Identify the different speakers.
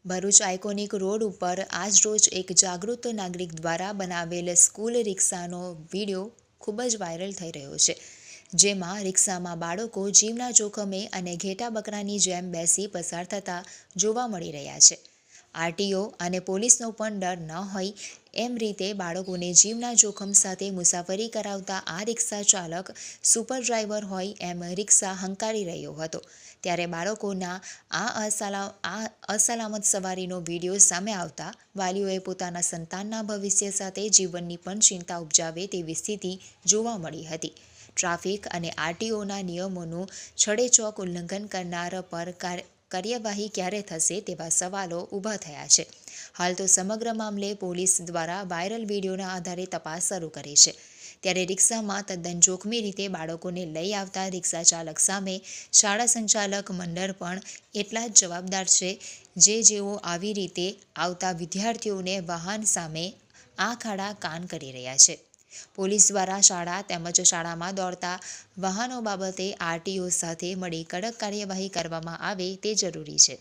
Speaker 1: Bharuch iconic road ઉપર આજરોજ એક જાગૃત નાગરિક દ્વારા બનાવેલ સ્કૂલ રિક્ષાનો વિડીયો ખૂબ જ વાયરલ થઈ રહ્યો છે, જેમાં રિક્ષામાં બાળકો જીવના જોખમે અને ઘેટા બકરાની જેમ બેસી પસાર થતા જોવા મળી રહ્યા છે। આરટીઓ અને પોલીસનો પણ ડર ન હોય એમ રીતે બાળકોને જીવના જોખમ સાથે મુસાફરી કરાવતા આ રિક્ષા ચાલક સુપર ડ્રાઈવર હોય એમ રિક્ષા હંકારી રહ્યો હતો। ત્યારે બાળકોના આ અસલામત સવારીનો વિડીયો સામે આવતા વાલીઓએ પોતાના સંતાનના ભવિષ્ય સાથે જીવનની પણ ચિંતા ઉપજાવે તેવી સ્થિતિ જોવા મળી હતી। ટ્રાફિક અને આરટીઓના નિયમોનું છડેચોક ઉલ્લંઘન કરનાર પર કાર્યવાહી ક્યારે થશે તેવા સવાલો ઊભા થયા છે। હાલ તો સમગ્ર મામલે પોલીસ દ્વારા વાયરલ વિડીયોના આધારે તપાસ શરૂ કરી છે। ત્યારે રિક્ષામાં તદ્દન જોખમી રીતે બાળકોને લઈ આવતા રિક્ષા ચાલક સામે શાળા સંચાલક મંડળ પણ એટલા જ જવાબદાર છે, જેઓ આવી રીતે આવતા વિદ્યાર્થીઓને વાહન સામે આંખ આડા કાન કરી રહ્યા છે। પોલીસ દ્વારા શાળા તેમજ શાળામાં દોડતા વાહનો બાબતે આરટીઓ સાથે મળી કડક કાર્યવાહી કરવામાં આવે તે જરૂરી છે।